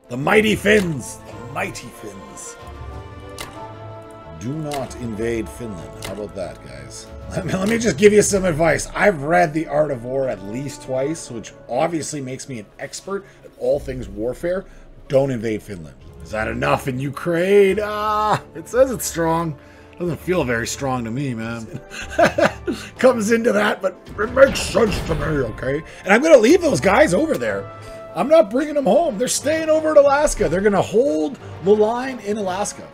The mighty Finns! The mighty Finns. Do not invade Finland. How about that, guys? Let me just give you some advice. I've read The Art of War at least twice, which obviously makes me an expert at all things warfare. Don't invade Finland. Is that enough in Ukraine? It says it's strong. Doesn't feel very strong to me, man. Comes into that, but it makes sense to me, okay? And I'm going to leave those guys over there. I'm not bringing them home. They're staying over in Alaska. They're going to hold the line in Alaska.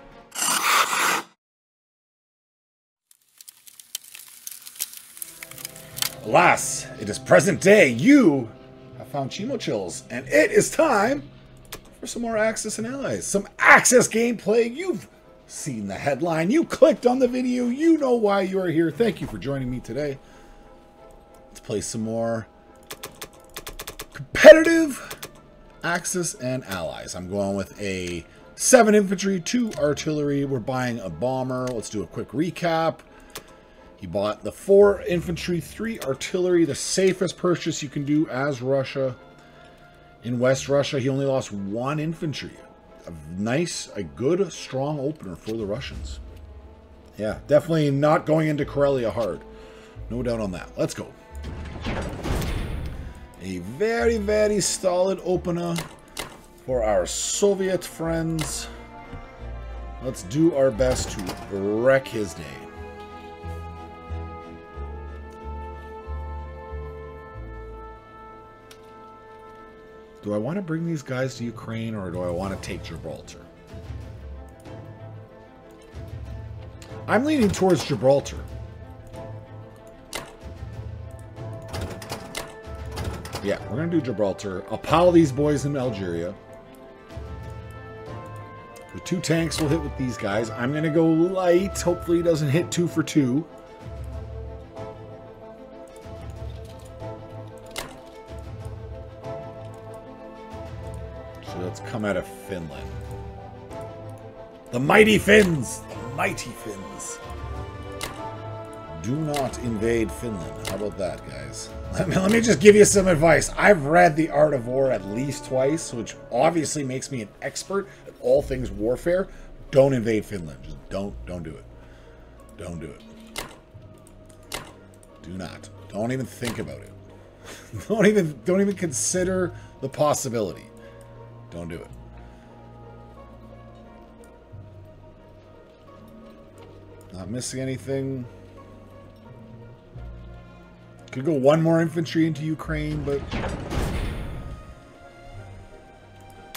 Alas, it is present day. You have found Chimochills, and it is time for some more Axis and Allies. Some Axis gameplay. You've seen the headline. You clicked on the video. You know why you are here. Thank you for joining me today. Let's play some more competitive Axis and Allies. I'm going with a 7 infantry, 2 artillery. We're buying a bomber. Let's do a quick recap. He bought the 4 infantry, 3 artillery, the safest purchase you can do as Russia. In West Russia, he only lost 1 infantry. A good, strong opener for the Russians. Yeah, definitely not going into Karelia hard. No doubt on that. Let's go. A very, very solid opener for our Soviet friends. Let's do our best to wreck his day. Do I want to bring these guys to Ukraine, or do I want to take Gibraltar? I'm leaning towards Gibraltar. Yeah, we're going to do Gibraltar. I'll pile these boys in Algeria. The 2 tanks will hit with these guys. I'm going to go light. Hopefully he doesn't hit 2 for 2. Let's come out of Finland. The mighty Finns! The mighty Finns. Do not invade Finland. How about that, guys? Let me just give you some advice. I've read The Art of War at least twice, which obviously makes me an expert at all things warfare. Don't invade Finland. Just don't do it. Don't do it. Do not. Don't even think about it. Don't even consider the possibility. Don't do it. Not missing anything. Could go 1 more infantry into Ukraine, but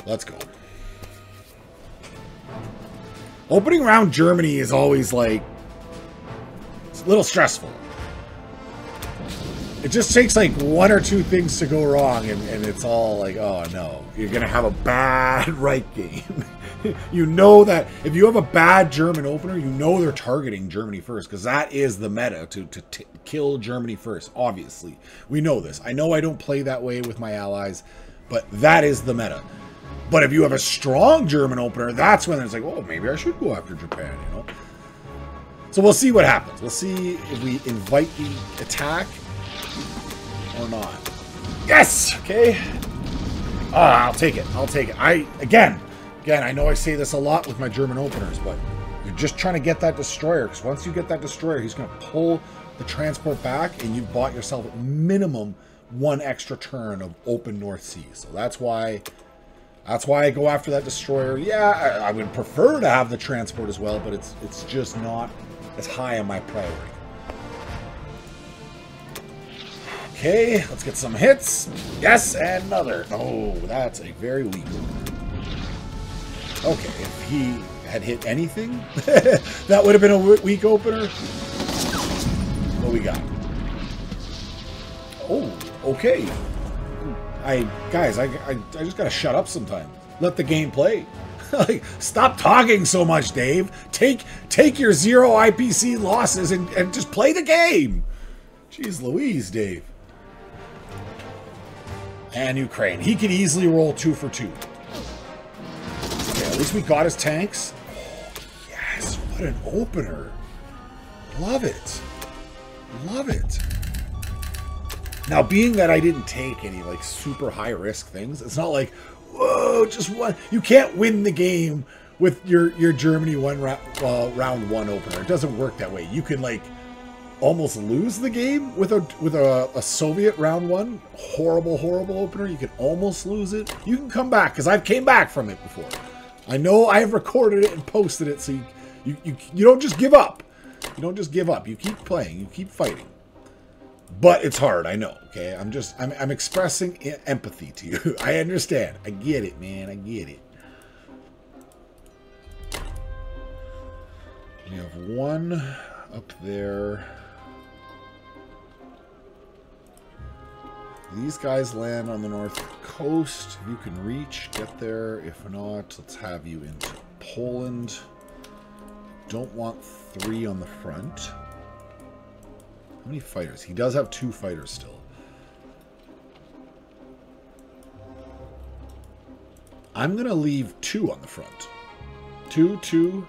let's go. Opening round Germany is always like, it's a little stressful. It just takes like 1 or 2 things to go wrong, and it's all like, oh no, you're going to have a bad right game. You know that if you have a bad German opener, you know they're targeting Germany first, because that is the meta, to kill Germany first, obviously. We know this. I know I don't play that way with my allies, but that is the meta. But if you have a strong German opener, that's when it's like, oh, maybe I should go after Japan, you know? So we'll see what happens. We'll see if we invite the attack or not. Yes! Okay. I'll take it. I'll take it. Again, I know I say this a lot with my German openers, but you're just trying to get that destroyer, because once you get that destroyer, he's going to pull the transport back, and you've bought yourself at minimum 1 extra turn of open North Sea. So that's why I go after that destroyer. Yeah, I would prefer to have the transport as well, but it's just not as high on my priority. Okay, let's get some hits. Yes, and another. Oh, that's a very weak one. Okay, if he had hit anything, that would have been a weak opener. What we got? Oh, okay. Guys, I just gotta shut up sometimes. Let the game play. Like, stop talking so much, Dave. Take your 0 IPC losses and just play the game. Jeez Louise, Dave. And Ukraine. He could easily roll 2 for 2. Okay, at least we got his tanks. Oh, yes, what an opener. Love it. Love it. Now, being that I didn't take any, like, super high-risk things, it's not like, Whoa, just one. You can't win the game with your Germany round one opener. It doesn't work that way. You can like almost lose the game with a Soviet round one horrible opener. You can almost lose it. You can come back because I've came back from it before. I know I have recorded it and posted it, so you don't just give up. You don't just give up. You keep playing. You keep fighting. But it's hard, I know, okay? I'm expressing empathy to you. I understand. I get it, man. I get it. You have one up there. These guys land on the north coast. If you can reach, get there. If not, let's have you into Poland. Don't want 3 on the front. How many fighters? He does have 2 fighters still. I'm going to leave 2 on the front. 2,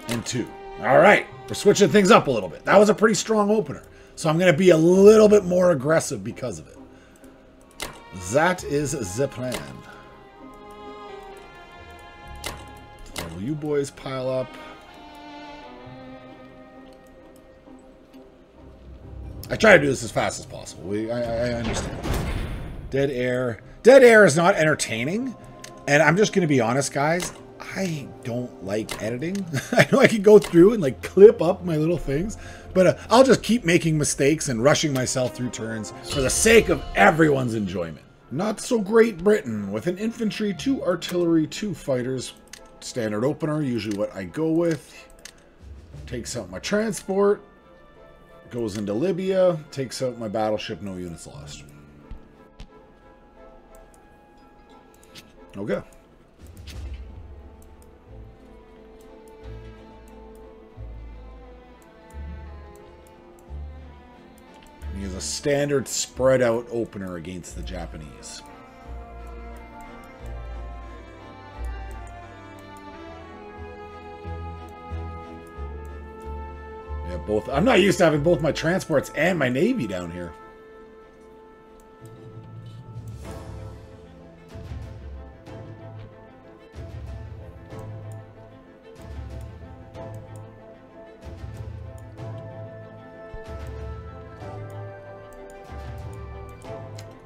and 2. All right. We're switching things up a little bit. That was a pretty strong opener. So I'm going to be a little bit more aggressive because of it. That is the plan. So you boys pile up. I try to do this as fast as possible. I understand. Dead air. Dead air is not entertaining. And I'm just going to be honest, guys. I don't like editing. I know I can go through and like clip up my little things. But I'll just keep making mistakes and rushing myself through turns for the sake of everyone's enjoyment. Not so Great Britain with an infantry, 2 artillery, 2 fighters. Standard opener, usually what I go with. Takes out my transport. Goes into Libya, takes out my battleship, no units lost. Okay. He has a standard spread out opener against the Japanese. Both. I'm not used to having both my transports and my navy down here.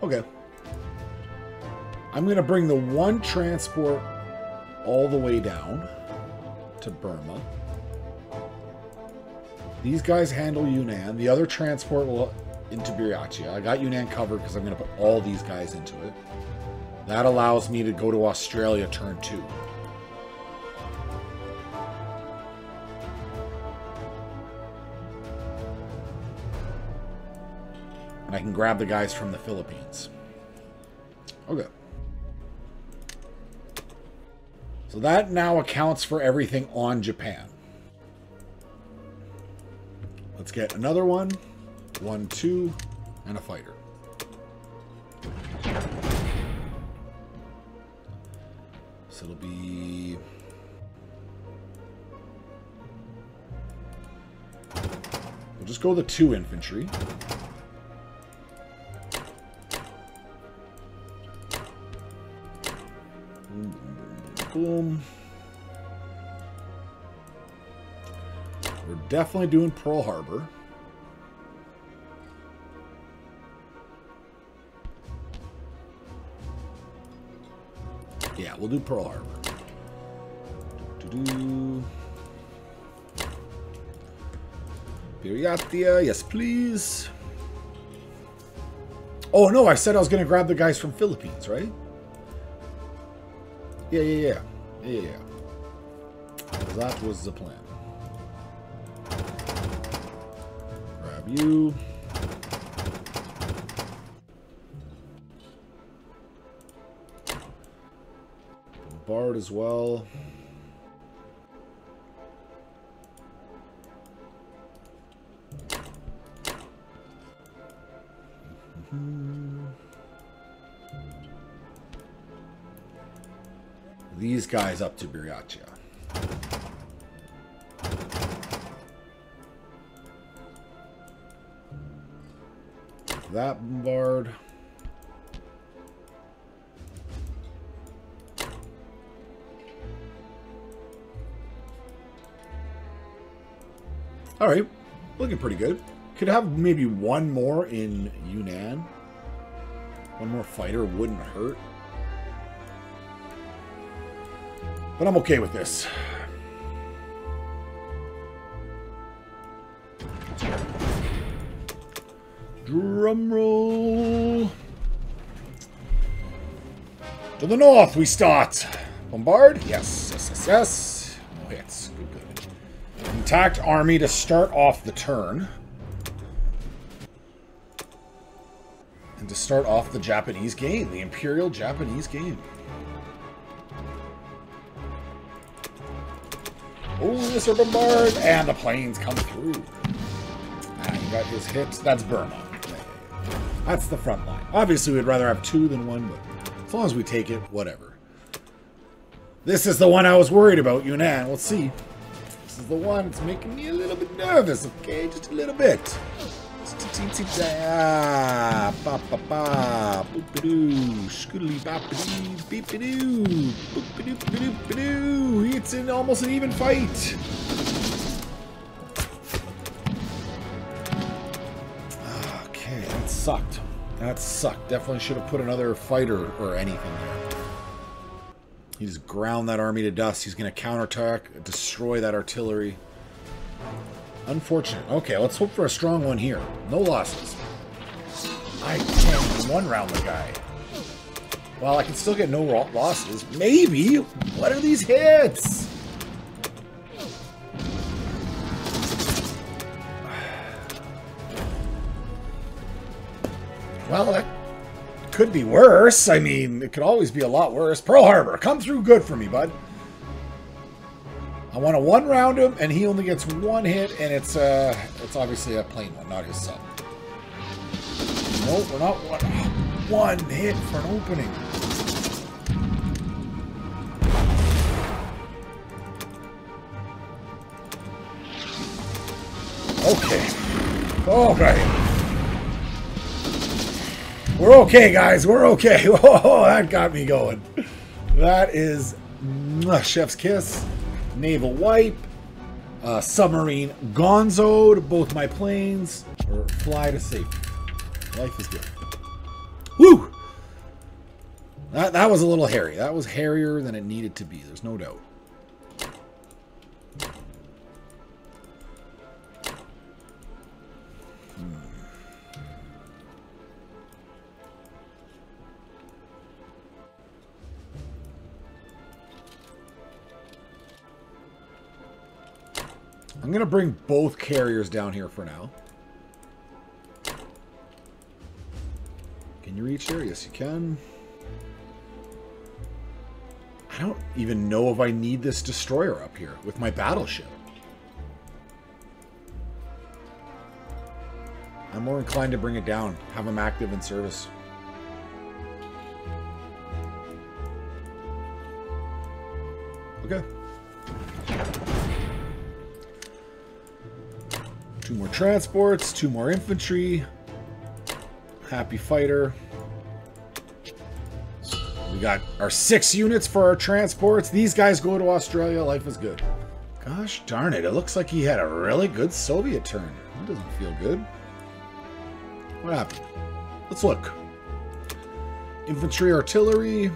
Okay. I'm going to bring the 1 transport all the way down to Burma. These guys handle Yunnan. The other transport will into Buryatia. I got Yunnan covered because I'm going to put all these guys into it. That allows me to go to Australia turn 2. And I can grab the guys from the Philippines. Okay. So that now accounts for everything on Japan. Let's get another one, 1, 2, and a fighter. So it'll be... We'll just go the 2 infantry. Boom, boom, boom. We're definitely doing Pearl Harbor. Yeah, we'll do Pearl Harbor. Buryatia, yes please. Oh no, I said I was going to grab the guys from Philippines, right? Yeah. That was the plan. Grab you. Bombard as well. These guys up to Buryatia. that bombard. All right, looking pretty good. Could have maybe one more in Yunnan. One more fighter wouldn't hurt. But I'm okay with this. Drum roll. To the north we start. Bombard? Yes, yes, yes, yes. No hits. Good, good. Intact army to start off the turn. And to start off the Japanese game. The Imperial Japanese game. Oh, Mr. Bombard! And the planes come through. Ah, he got his hits. That's Burma. That's the front line. Obviously, we'd rather have two than one, but as long as we take it, whatever. This is the one I was worried about, Yunnan. We'll see. This is the one that's making me a little bit nervous, okay? Just a little bit. Just a teensy ah, ba ba ba, boop-a-doo, scoodly bop-a-doo, beep-a-doo, boop-a-doo-ba-doo-ba-doo. It's in almost an even fight. Okay, that sucked. That sucked. Definitely should have put another fighter or anything there. He just ground that army to dust. He's going to counterattack, destroy that artillery. Unfortunate. Okay, let's hope for a strong one here. No losses. I can't one round the guy. Well, I can still get no losses. Maybe. What are these hits? Well, that could be worse. I mean, it could always be a lot worse. Pearl Harbor, come through good for me, bud. I want to one-round him, and he only gets one hit, and it's obviously a plain one, not his sub. Nope, we're not one hit for an opening. Okay. Okay. We're okay, guys. We're okay. Oh, that got me going. That is chef's kiss. Naval wipe. Submarine gonzoed both my planes. Or fly to safety. Life is good. Woo! That was a little hairy. That was hairier than it needed to be. There's no doubt. I'm going to bring both carriers down here for now. Can you reach here? Yes, you can. I don't even know if I need this destroyer up here with my battleship. I'm more inclined to bring it down, have them active in service. Okay. 2 more transports, 2 more infantry. Happy fighter. We got our 6 units for our transports. These guys go to Australia. Life is good. Gosh darn it. It looks like he had a really good Soviet turn. That doesn't feel good. What happened? Let's look. Infantry, artillery.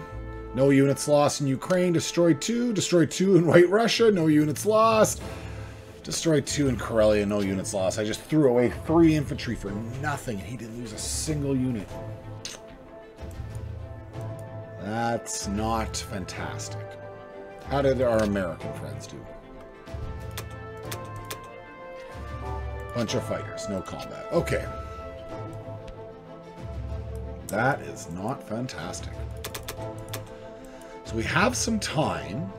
No units lost in Ukraine. Destroyed 2. Destroyed 2 in White Russia. No units lost. Destroyed 2 in Karelia, no units lost. I just threw away 3 infantry for nothing, and he didn't lose a single unit. That's not fantastic. How did our American friends do? Bunch of fighters, no combat. Okay. That is not fantastic. So we have some time.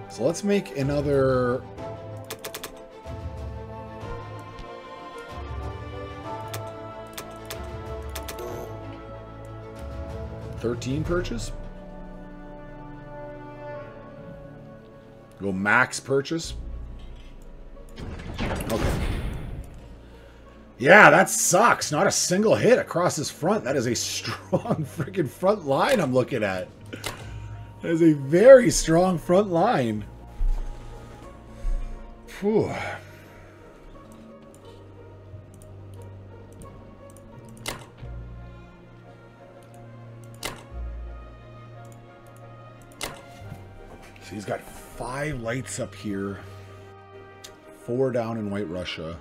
So let's make another 13 purchase. Go max purchase. Okay. Yeah, that sucks. Not a single hit across his front. That is a strong freaking front line I'm looking at. That is a very strong front line. Whew. So he's got 5 lights up here. 4 down in White Russia.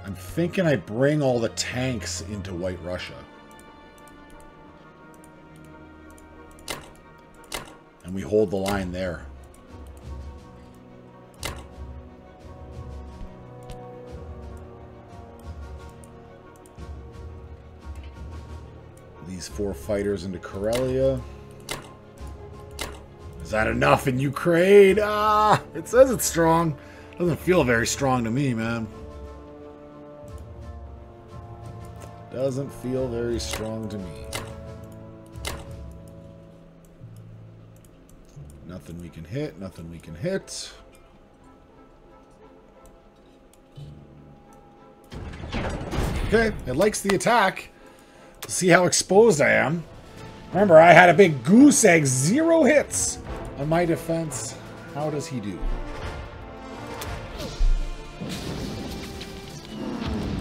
I'm thinking I bring all the tanks into White Russia. And we hold the line there. These 4 fighters into Karelia. Is that enough in Ukraine? Ah, it says it's strong. Doesn't feel very strong to me, man. Doesn't feel very strong to me. Nothing we can hit, nothing we can hit. Okay, it likes the attack. Let's see how exposed I am. Remember, I had a big goose egg, 0 hits on my defense. How does he do?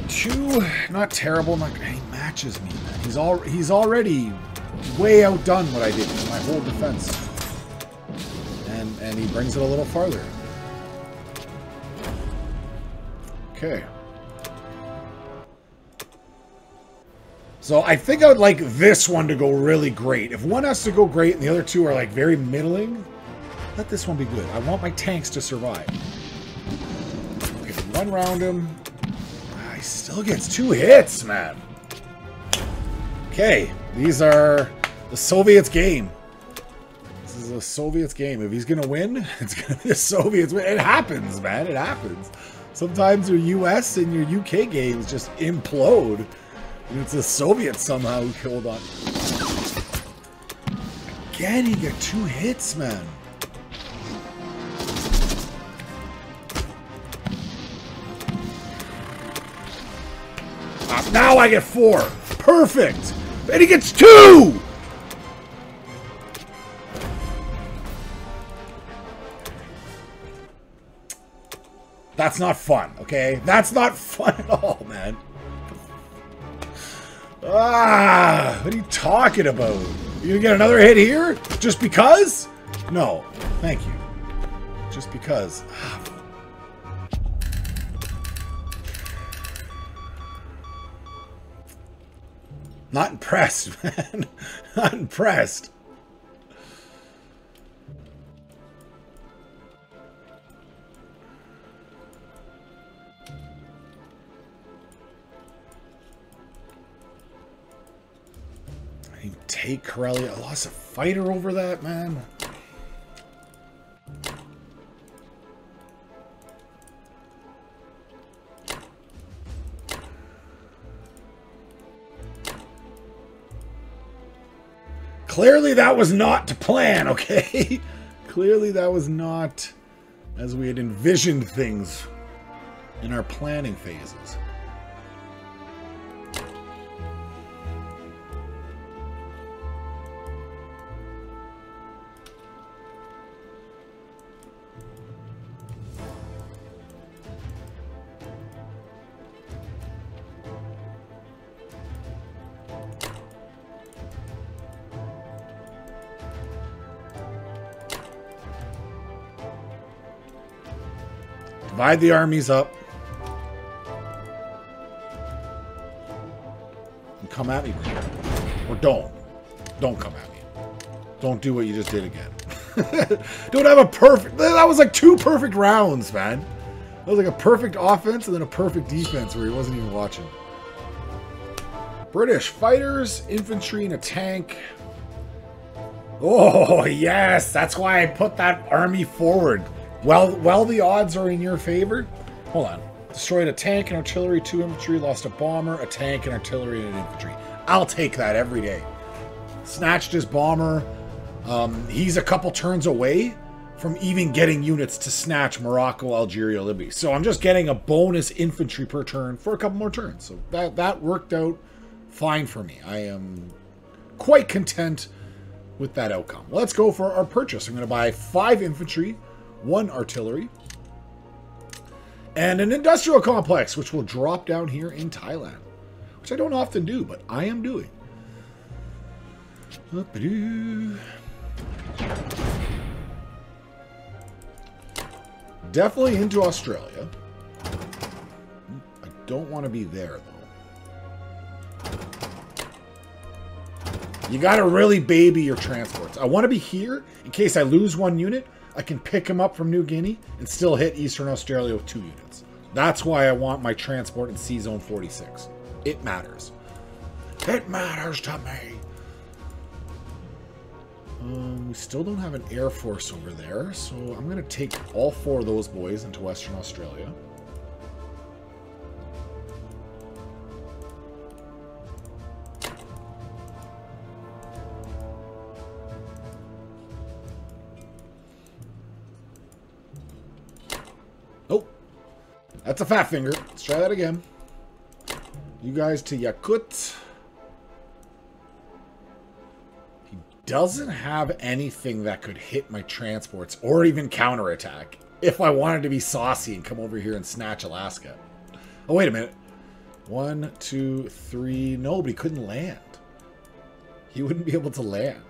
2, not terrible. He matches me, man. He's already way outdone what I did with my whole defense. And he brings it a little farther. Okay. So I think I would like this one to go really great. If one has to go great and the other 2 are like very middling, let this one be good. I want my tanks to survive. Okay, 1 round him. He still gets 2 hits, man. Okay, these are the Soviets' game. This is a Soviets' game. If he's gonna win, it's gonna be the Soviets win. It happens, man. It happens. Sometimes your US and your UK games just implode. And it's the Soviets somehow who killed on. Again, he got 2 hits, man. Now I get 4. Perfect. And he gets 2. That's not fun, okay? That's not fun at all, man. Ah, what are you talking about? You gonna get another hit here? Just because? No, thank you. Just because. Not impressed, man. Not impressed. I didn't take Karelia. I lost a fighter over that, man. Clearly that was not to plan, okay? Clearly that was not as we had envisioned things in our planning phases. Divide the armies up. And come at me, bro. Or don't. Don't come at me. Don't do what you just did again. Don't have a perfect... That was like 2 perfect rounds, man. That was like a perfect offense and then a perfect defense where he wasn't even watching. British fighters, infantry, and a tank. Oh, yes. That's why I put that army forward. While the odds are in your favor, hold on. Destroyed a tank and artillery, 2 infantry, lost a bomber, a tank and artillery and an infantry. I'll take that every day. Snatched his bomber. He's a couple turns away from even getting units to snatch Morocco, Algeria, Libya. So I'm just getting a bonus infantry per turn for a couple more turns. So that worked out fine for me. I am quite content with that outcome. Let's go for our purchase. I'm going to buy 5 infantry, 1 artillery, and an industrial complex, which will drop down here in Thailand, which I don't often do, but I am doing. Definitely into Australia. I don't want to be there, though. You got to really baby your transports. I want to be here in case I lose 1 unit. I can pick him up from New Guinea and still hit Eastern Australia with 2 units. That's why I want my transport in C-Zone 46. It matters. It matters to me. We still don't have an Air Force over there, so I'm going to take all 4 of those boys into Western Australia. Oh, that's a fat finger. Let's try that again. You guys to Yakut. Doesn't have anything that could hit my transports or even counterattack if I wanted to be saucy and come over here and snatch Alaska. Oh, wait a minute. 1, 2, 3. No, but he couldn't land. He wouldn't be able to land.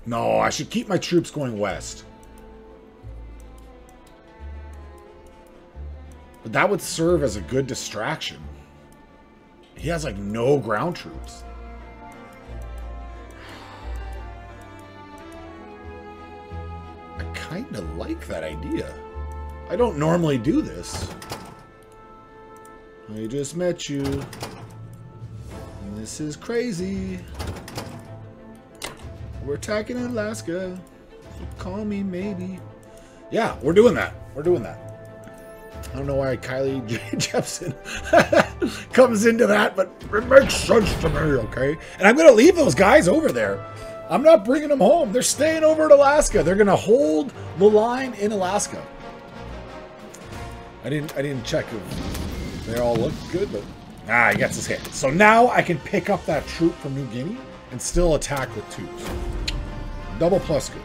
No, I should keep my troops going west. But that would serve as a good distraction. He has like no ground troops. I kind of like that idea. I don't normally do this. I just met you. And this is crazy. We're attacking Alaska. So call me maybe. Yeah, we're doing that. We're doing that. I don't know why Kylie Jepsen comes into that, but it makes sense to me, okay? And I'm going to leave those guys over there. I'm not bringing them home. They're staying over in Alaska. They're going to hold the line in Alaska. I didn't check if they all look good, but he gets his hit. So now I can pick up that troop from New Guinea and still attack with 2s. Double plus good.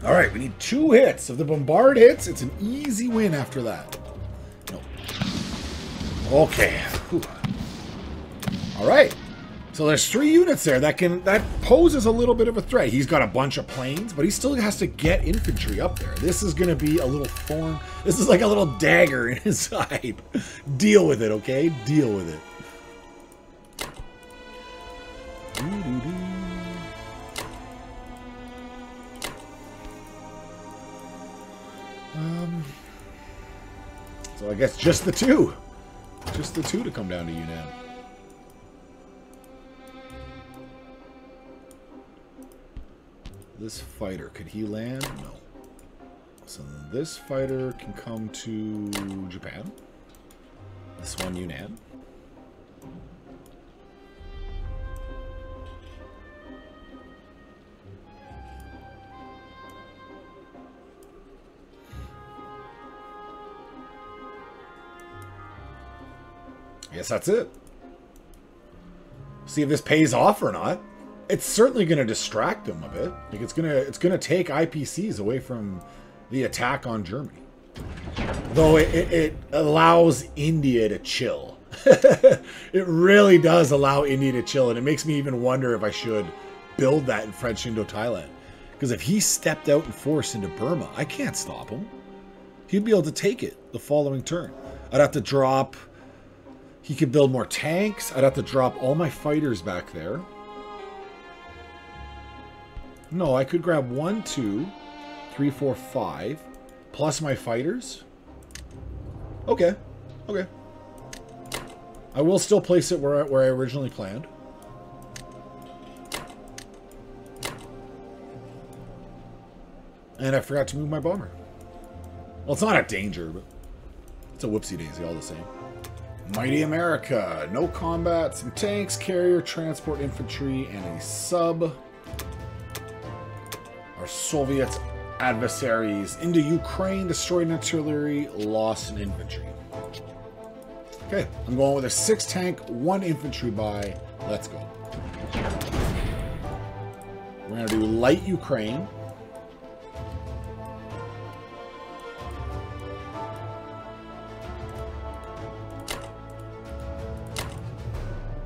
All right, we need 2 hits. If the bombard hits, it's an easy win after that. No. Okay. Whew. All right. So there's 3 units there that poses a little bit of a threat. He's got a bunch of planes, but he still has to get infantry up there. This is going to be a little thorn. This is like a little dagger in his side. Deal with it, okay? Deal with it. So I guess just the 2. Just the 2 to come down to Yunnan. This fighter, could he land? No. So this fighter can come to Japan. This one, Yunnan. I guess that's it. See if this pays off or not. It's certainly going to distract them a bit. Like it's gonna take IPCs away from the attack on Germany. Though it allows India to chill. It really does allow India to chill, and it makes me even wonder if I should build that in French Indo-Thailand. Because if he stepped out in force into Burma, I can't stop him. He'd be able to take it the following turn. I'd have to drop... He could build more tanks. I'd have to drop all my fighters back there. No, I could grab 1, 2, 3, 4, 5, plus my fighters. Okay. Okay. I will still place it where I originally planned. And I forgot to move my bomber. Well, it's not a danger, but... It's a whoopsie daisy, all the same. Mighty America. No combat, some tanks, carrier, transport, infantry, and a sub. Our Soviet adversaries into Ukraine, destroyed artillery, lost an infantry. Okay, I'm going with a 6 tank, 1 infantry buy. Let's go. We're going to do light Ukraine.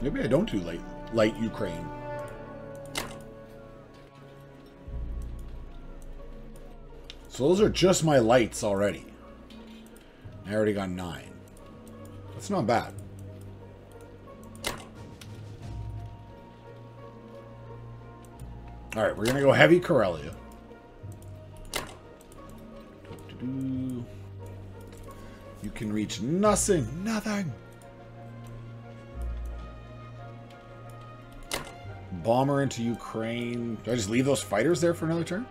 Maybe I don't do light Ukraine. So those are just my lights already. I already got 9. That's not bad. Alright, we're going to go heavy Karelia. You can reach nothing. Nothing. Bomber into Ukraine. Do I just leave those fighters there for another turn?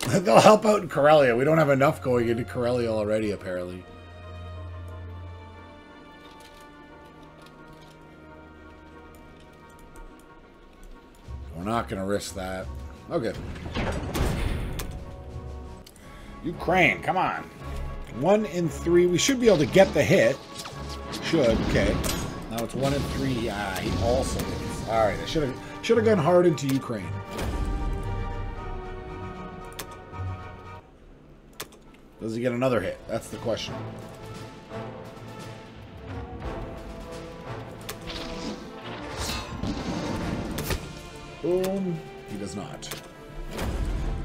They'll help out in Karelia. We don't have enough going into Karelia already, apparently. We're not going to risk that. Okay. Ukraine, come on. 1 in 3. We should be able to get the hit. Should. Okay. Now it's 1 in 3. Ah, he also hits. All right. I should have gone hard into Ukraine. Does he get another hit? That's the question. Boom. He does not.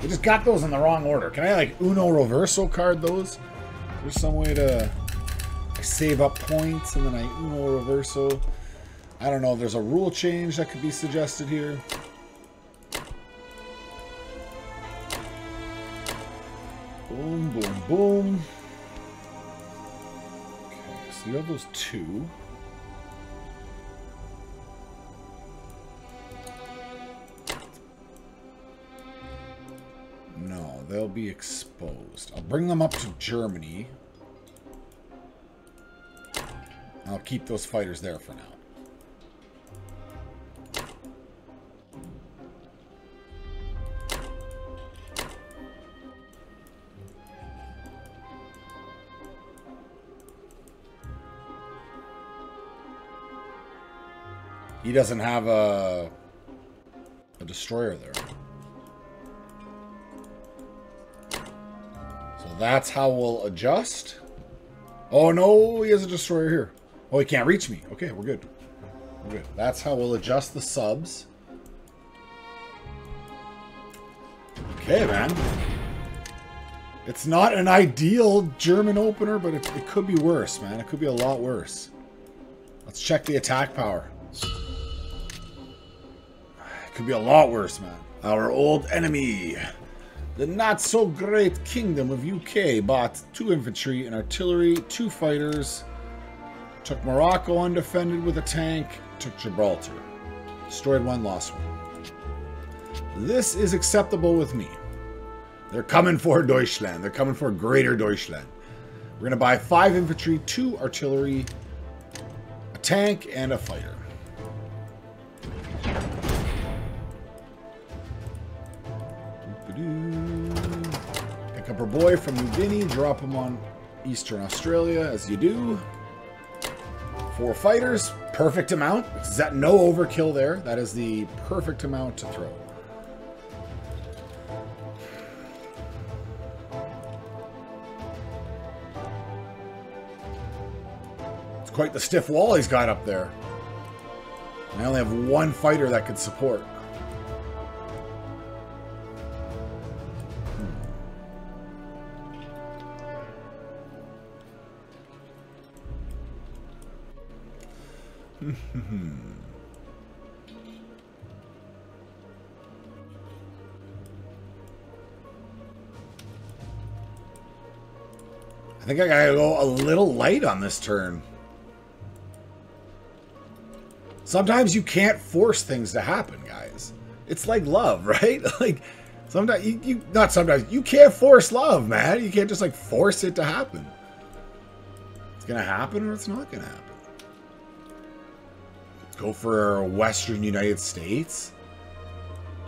We just got those in the wrong order. Can I, like, Uno Reverso card those? There's some way to save up points and then I Uno Reverso. I don't know if there's a rule change that could be suggested here. Boom, boom, boom. Okay, so you have those 2. No, they'll be exposed. I'll bring them up to Germany. I'll keep those fighters there for now. He doesn't have a destroyer there. So that's how we'll adjust. Oh no, he has a destroyer here. Oh, he can't reach me. Okay, we're good. We're good. That's how we'll adjust the subs. Okay, man. It's not an ideal German opener, but it could be worse, man. It could be a lot worse. Let's check the attack power. Could be a lot worse, man. Our old enemy, the not-so-great Kingdom of UK, bought 2 infantry and artillery, 2 fighters, took Morocco undefended with a tank, took Gibraltar. Destroyed 1, lost 1. This is acceptable with me. They're coming for Deutschland. They're coming for Greater Deutschland. We're going to buy 5 infantry, 2 artillery, a tank, and a fighter. Pick up our boy from New Guinea, drop him on Eastern Australia, as you do. 4 fighters, perfect amount. Is that no overkill there? That is the perfect amount to throw. It's quite the stiff wall he's got up there. And I only have 1 fighter that could support. I think I gotta go a little light on this turn. Sometimes you can't force things to happen, guys. It's like love, right? Like, sometimes not sometimes. You can't force love, man. You can't just, like, force it to happen. going to happen or it's not going to happen. Go for Western United States.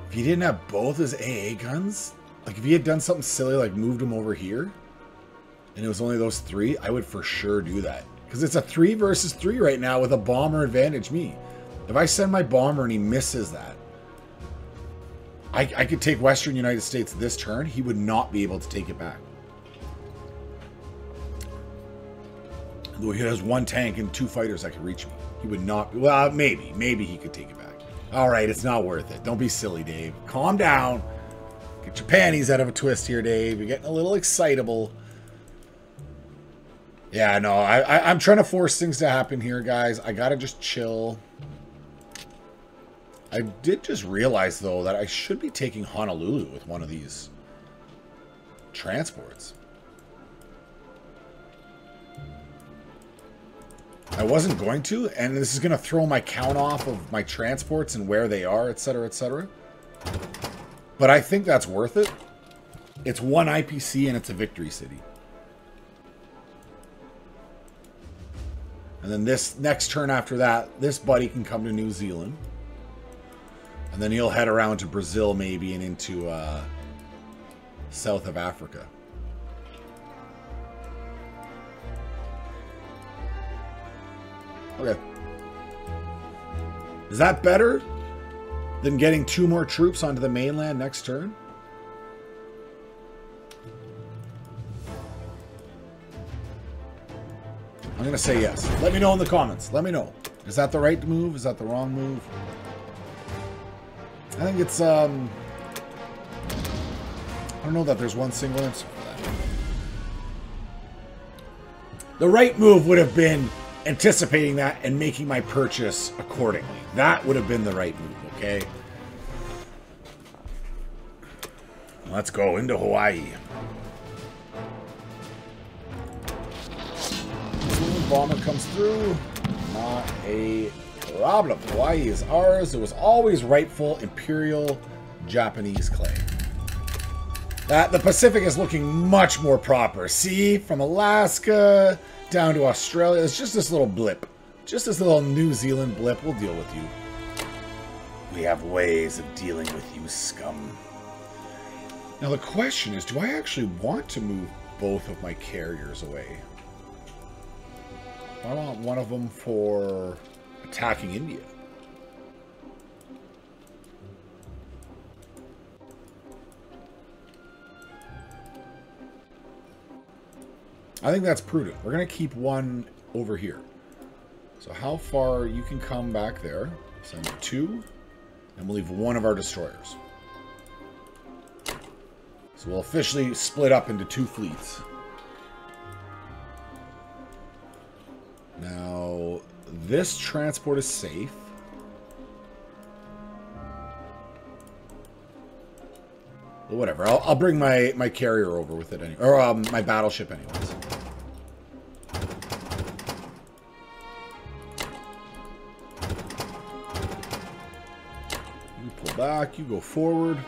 If he didn't have both his AA guns, like if he had done something silly like moved him over here, and it was only those 3, I would for sure do that. Because it's a 3 versus 3 right now with a bomber advantage me. If I send my bomber and he misses that, I could take Western United States this turn. He would not be able to take it back. Though he has 1 tank and 2 fighters that could reach me. He would not. Well, maybe. Maybe he could take it back. All right, it's not worth it. Don't be silly, Dave. Calm down. Get your panties out of a twist here, Dave. You're getting a little excitable. Yeah, no, I'm trying to force things to happen here, guys. I gotta just chill. I did just realize, though, that I should be taking Honolulu with one of these transports. I wasn't going to, and this is going to throw my count off of my transports and where they are, etc., etc. But I think that's worth it. It's 1 IPC and it's a victory city. And then this next turn after that, this buddy can come to New Zealand. And then he'll head around to Brazil maybe and into south of Africa. Okay. Is that better than getting 2 more troops onto the mainland next turn? I'm going to say yes. Let me know in the comments. Let me know. Is that the right move? Is that the wrong move? I think it's, I don't know that there's one single answer for that. The right move would have been anticipating that and making my purchase accordingly. That would have been the right move, okay? Let's go into Hawaii. Bomber comes through. Not a problem. Hawaii is ours. It was always rightful imperial Japanese claim. The Pacific is looking much more proper. See, from Alaska down to Australia, it's just this little blip. Just this little New Zealand blip. We'll deal with you. We have ways of dealing with you, scum. Now the question is, do I actually want to move both of my carriers away? I want one of them for attacking India. I think that's prudent. We're going to keep one over here. So how far you can come back there. Send 2. And we'll leave one of our destroyers. So we'll officially split up into 2 fleets. Now, this transport is safe. Well, whatever. I'll bring my carrier over with it anyway. Or my battleship anyways. You pull back. You go forward.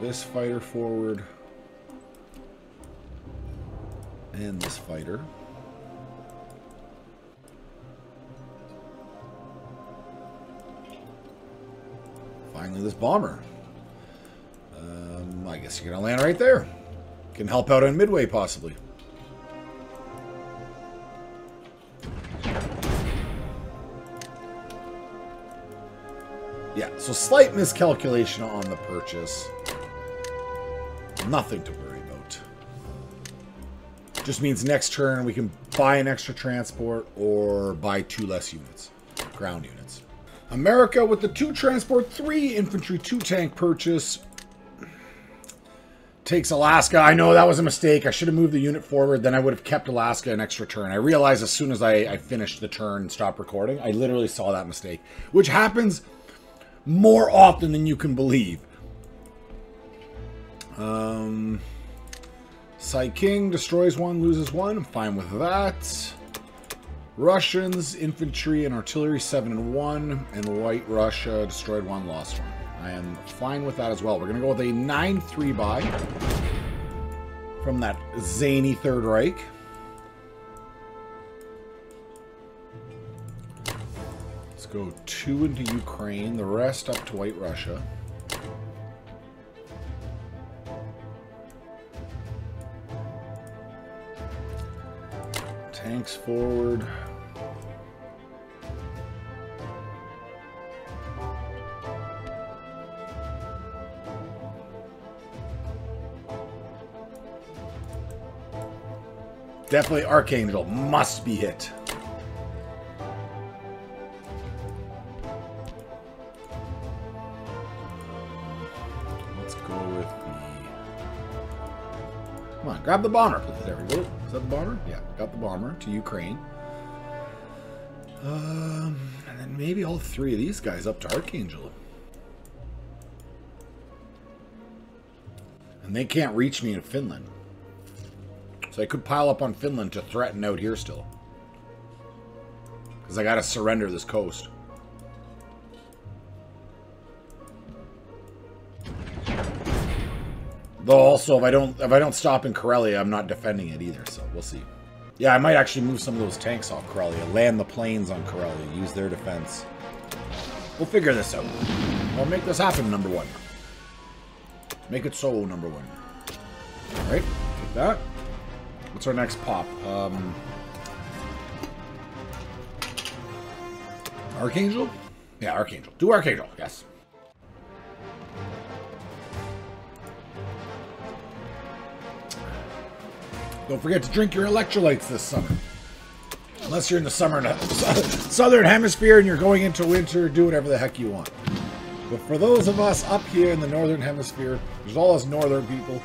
This fighter forward and this fighter. Finally, this bomber. I guess you're gonna land right there. Can help out on Midway possibly. Yeah, so slight miscalculation on the purchase. Nothing to worry about. Just means next turn we can buy an extra transport or buy 2 less units. Ground units. America with the 2 transport, 3 infantry, 2 tank purchase. Takes Alaska. I know that was a mistake. I should have moved the unit forward. Then I would have kept Alaska an extra turn. I realized as soon as I finished the turn and stopped recording, I literally saw that mistake. Which happens more often than you can believe. Sai King destroys 1, loses 1. I'm fine with that. Russians, infantry, and artillery 7 and 1, and White Russia destroyed 1, lost 1. I am fine with that as well. We're going to go with a 9-3 buy from that zany Third Reich. Let's go 2 into Ukraine, the rest up to White Russia. Tanks forward. Definitely Archangel must be hit. Let's go with the... Come on, grab the bomber, please. There we go. Is that the bomber? Yeah, got the bomber to Ukraine. And then maybe all 3 of these guys up to Archangel. And they can't reach me in Finland. So I could pile up on Finland to threaten out here still. Because I gotta surrender this coast. Though also if I don't stop in Karelia, I'm not defending it either, so we'll see. Yeah, I might actually move some of those tanks off Karelia, land the planes on Karelia, use their defense. We'll figure this out. I'll make this happen, number 1. Make it so, number 1. Alright, take that. What's our next pop? Archangel? Yeah, Archangel. Do Archangel, yes. Don't forget to drink your electrolytes this summer. Unless you're in the southern hemisphere and you're going into winter, do whatever the heck you want. But for those of us up here in the northern hemisphere, there's all us northern people.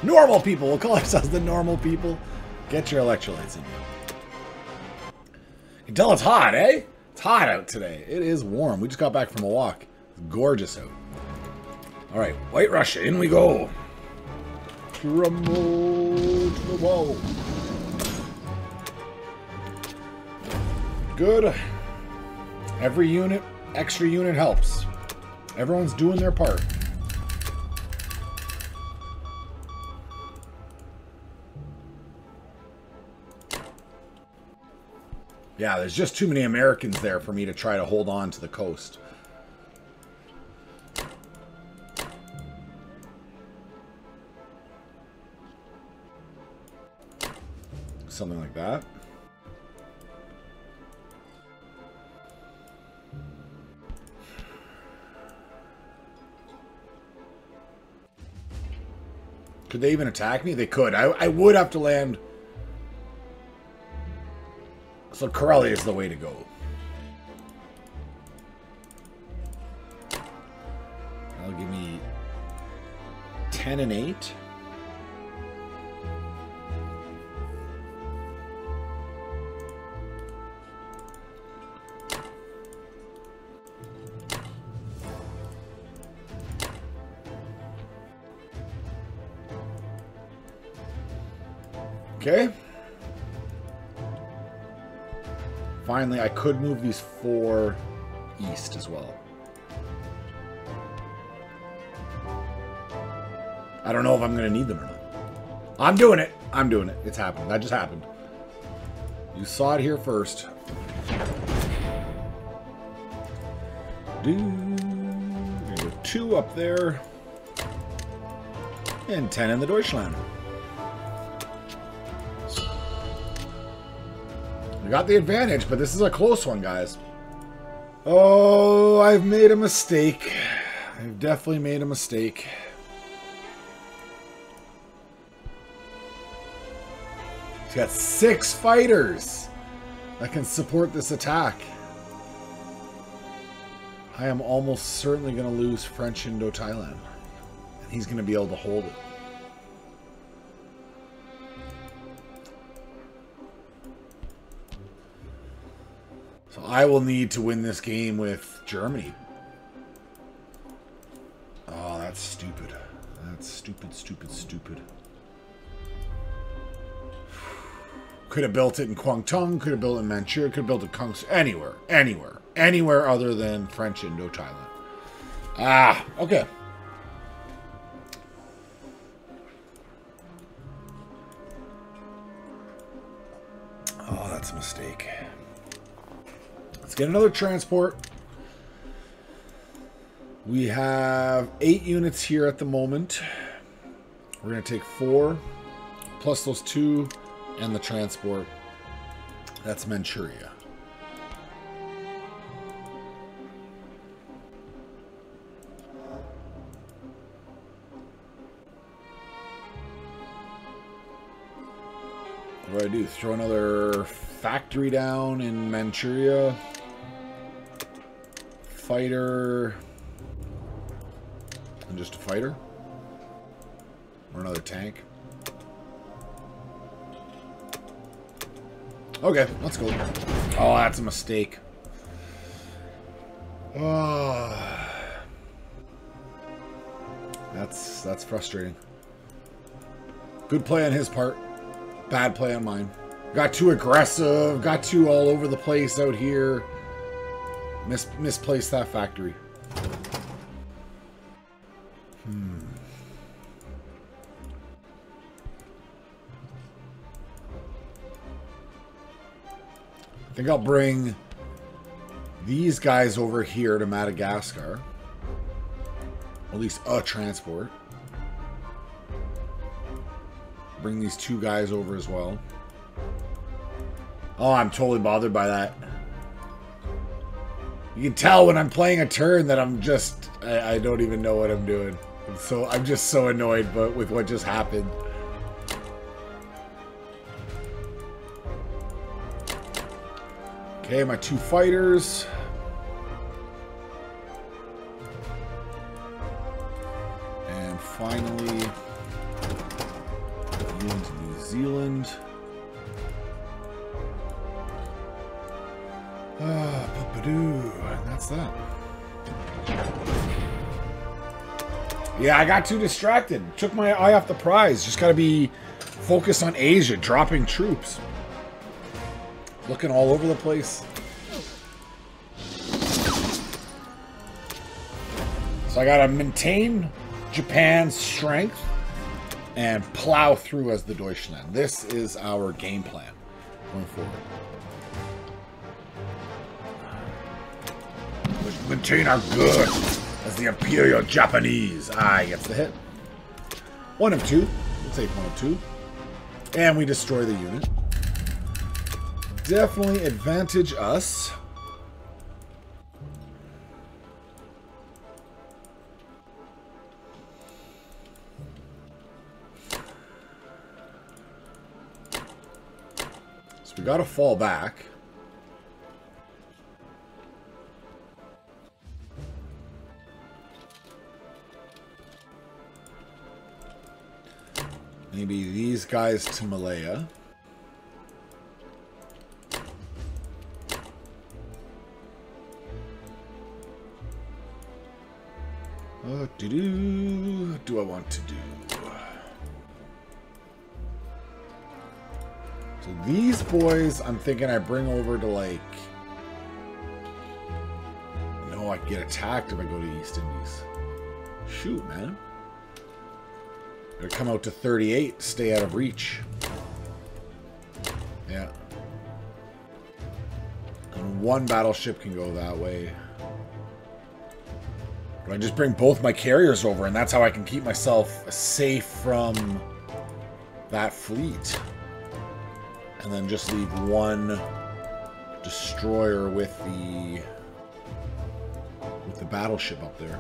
Normal people. We'll call ourselves the normal people. Get your electrolytes in. You can tell it's hot, eh? It's hot out today. It is warm. We just got back from a walk. It's gorgeous out. All right, White Russia, in we go. Rumble to the wall. Good. Every unit, extra unit helps. Everyone's doing their part. Yeah, there's just too many Americans there for me to try to hold on to the coast. Something like that. Could they even attack me? They could. I would have to land... So Karelia is the way to go. That'll give me 10 and 8. Okay. Finally, I could move these 4 east as well. I don't know if I'm going to need them or not. I'm doing it. I'm doing it. It's happening. That just happened. You saw it here first. We're going to go 2 up there. And 10 in the Deutschland. We got the advantage, but this is a close one, guys. Oh, I've made a mistake. I've definitely made a mistake. He's got 6 fighters that can support this attack. I am almost certainly going to lose French Indo-Thailand. And he's going to be able to hold it. So I will need to win this game with Germany. Oh, that's stupid. That's stupid, stupid, stupid. Could have built it in Kwangtung, could have built it in Manchuria, could have built it in Kung's, anywhere other than French Indo-Thailand. Ah, okay. Oh, that's a mistake. Let's get another transport. We have 8 units here at the moment. We're going to take 4, plus those 2, and the transport. That's Manchuria. What do I do? Throw another factory down in Manchuria? Fighter... and just a fighter? Or another tank? Okay, let's go. Oh, that's a mistake. Oh. That's frustrating. Good play on his part. Bad play on mine. Got too aggressive. Got too all over the place out here. Misplaced that factory. I think I'll bring these guys over here to Madagascar. At least a transport. Bring these 2 guys over as well. Oh, I'm totally bothered by that. You can tell when I'm playing a turn that I'm just... I don't even know what I'm doing. So I'm just so annoyed with what just happened. Okay, my 2 fighters. And finally, into New Zealand. And that's that. Yeah, I got too distracted. Took my eye off the prize. Just got to be focused on Asia, dropping troops. Looking all over the place. So I gotta maintain Japan's strength and plow through as the Deutschland. This is our game plan going forward. Maintain our good as the Imperial Japanese. Ah, he gets the hit. 1 of 2. We'll take 1 of 2. And we destroy the unit. Definitely advantage us. So we gotta fall back. Maybe these guys to Malaya. What do I want to do? So these boys, I'm thinking I bring over to like... No, I can get attacked if I go to East Indies. Shoot, man. Gotta come out to 38, stay out of reach. Yeah. And 1 battleship can go that way. But I just bring both my carriers over, and that's how I can keep myself safe from that fleet. And then just leave 1 destroyer with the battleship up there.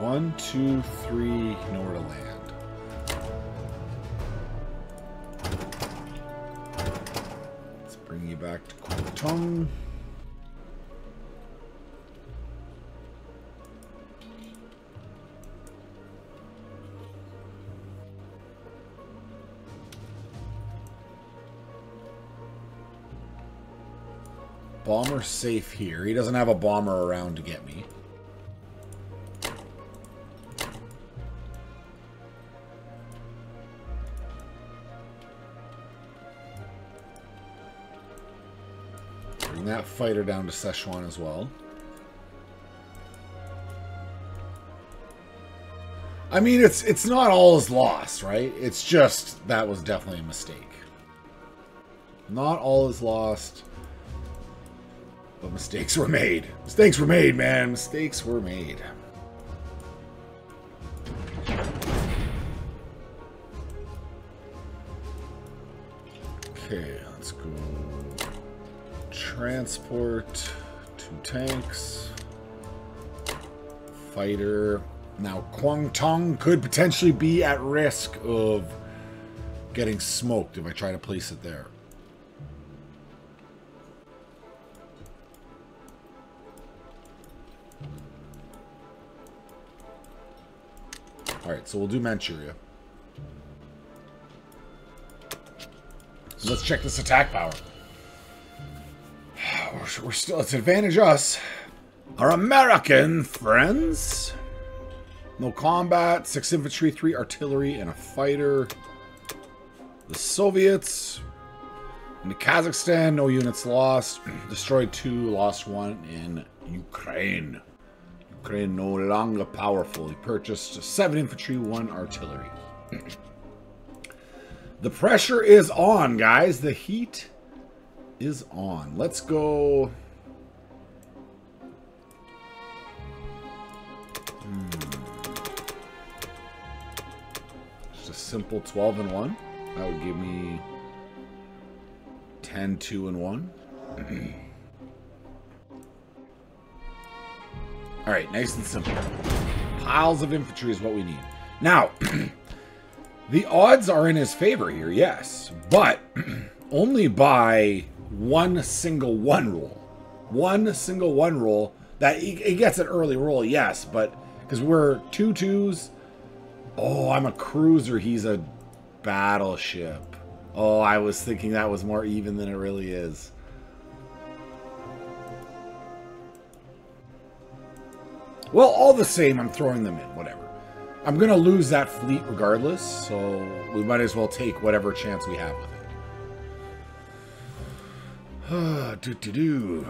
One, 2, 3, nowhere to land. Let's bring you back to Kwangtung. bomber safe here. He doesn't have a bomber around to get me. Bring that fighter down to Szechuan as well. I mean, it's not all is lost, right? It's just that was definitely a mistake. Not all is lost, but mistakes were made. Mistakes were made, man. Mistakes were made. Okay, let's go. Transport, 2 tanks, fighter. Now, Kwangtung could potentially be at risk of getting smoked if I try to place it there. Alright, so we'll do Manchuria. So let's check this attack power. We're still, it's advantage us. Our American friends. No combat, 6 infantry, 3 artillery, and a fighter. The Soviets. In Kazakhstan, no units lost. Destroyed 2, lost 1 in Ukraine. Ukraine no longer powerful. He purchased 7 infantry, 1 artillery. The pressure is on, guys. The heat is on. Let's go. Just a simple 12 and 1. That would give me 10, 2 and 1. All right, nice and simple. Piles of infantry is what we need. Now, the odds are in his favor here, yes, but only by one single 1 roll. One single 1 roll. That he gets an early roll, yes, but because we're 2 2s. Oh, I'm a cruiser. He's a battleship. Oh, I was thinking that was more even than it really is. Well, all the same, I'm throwing them in. Whatever. I'm going to lose that fleet regardless, so we might as well take whatever chance we have with it. Do-do-do.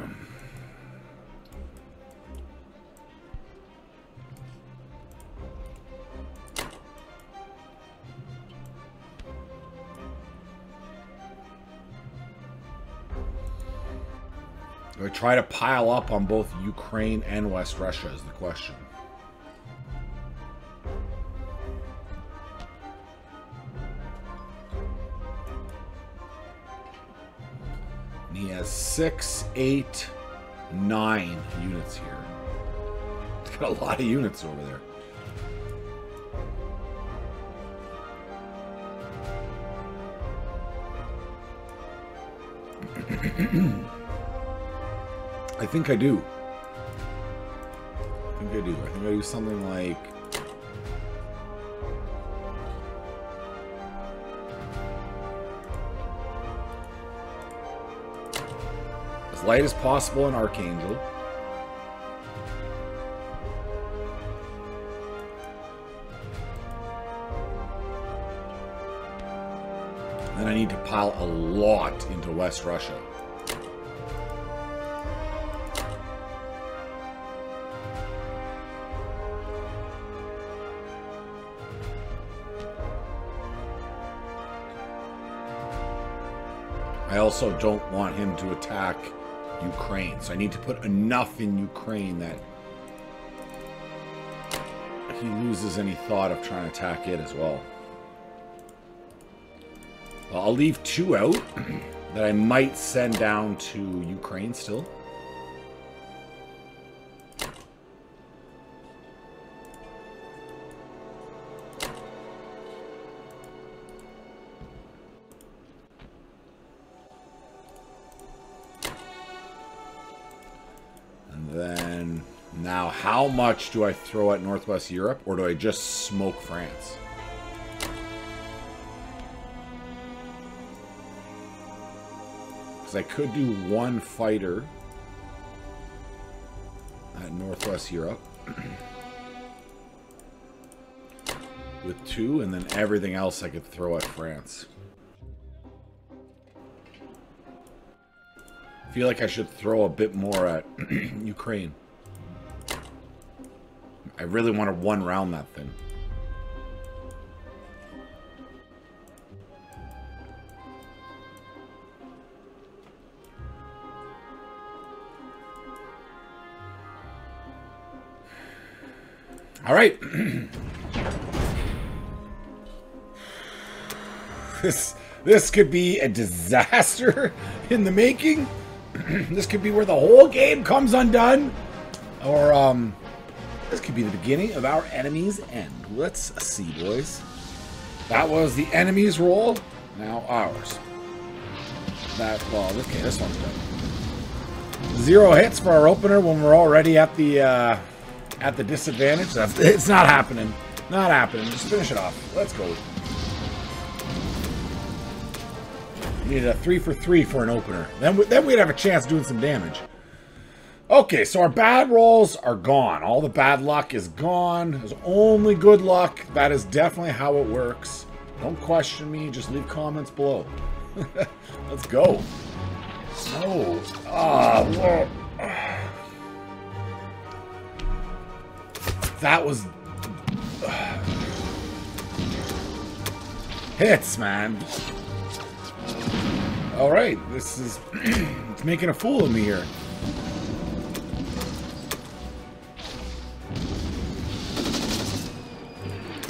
Do I try to pile up on both Ukraine and West Russia is the question. And he has 6, 8, 9 units here. He's got a lot of units over there. I think I do. I think I do something like... as light as possible in Archangel. Then I need to pile a lot into West Russia. I also don't want him to attack Ukraine, so I need to put enough in Ukraine that he loses any thought of trying to attack it as well. Well, I'll leave 2 out that I might send down to Ukraine still. Then, now how much do I throw at Northwest Europe, or do I just smoke France? Because I could do 1 fighter Northwest Europe. With 2, and then everything else I could throw at France. I feel like I should throw a bit more at Ukraine. I really want to one-round that thing. All right. This could be a disaster in the making. This could be where the whole game comes undone. Or, this could be the beginning of our enemy's end. Let's see, boys. That was the enemy's roll. Now ours. Well, okay, this one's done. 0 hits for our opener when we're already at the disadvantage. It's not happening. Not happening. Just finish it off. Let's go. We needed a 3 for 3 for an opener. Then we'd have a chance doing some damage. Okay, so our bad rolls are gone. All the bad luck is gone. There's only good luck. That is definitely how it works. Don't question me. Just leave comments below. Let's go. Oh. Whoa. That was... hits, man. Alright, this is... it's making a fool of me here.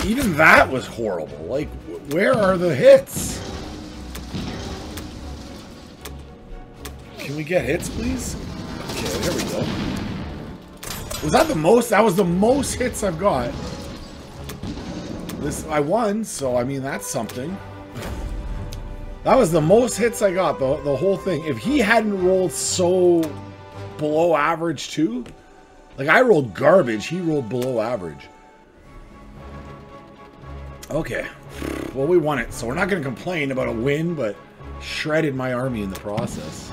Even that was horrible. Like, where are the hits? Can we get hits, please? Okay, there we go. Was that the most? That was the most hits I've got. I won, so I mean, that's something. That was the most hits I got, the whole thing. If he hadn't rolled so below average too, like I rolled garbage, he rolled below average. Okay, well we won it, so we're not going to complain about a win, but shredded my army in the process.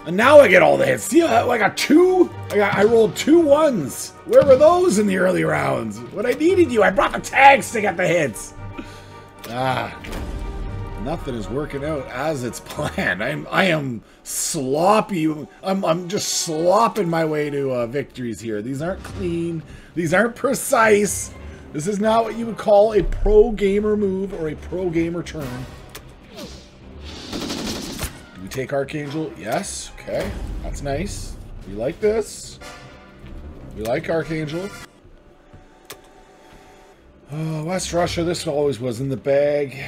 And now I get all the hits. See, I got 2. I rolled 2 1s. Where were those in the early rounds? When I needed you, I brought the tags to get the hits. Nothing is working out as it's planned. I am sloppy. I'm just slopping my way to victories here. These aren't clean. These aren't precise. This is not what you would call a pro gamer move or a pro gamer turn. Do we take Archangel? Yes. Okay. That's nice. We like this. We like Archangel. Oh, West Russia, this always was in the bag.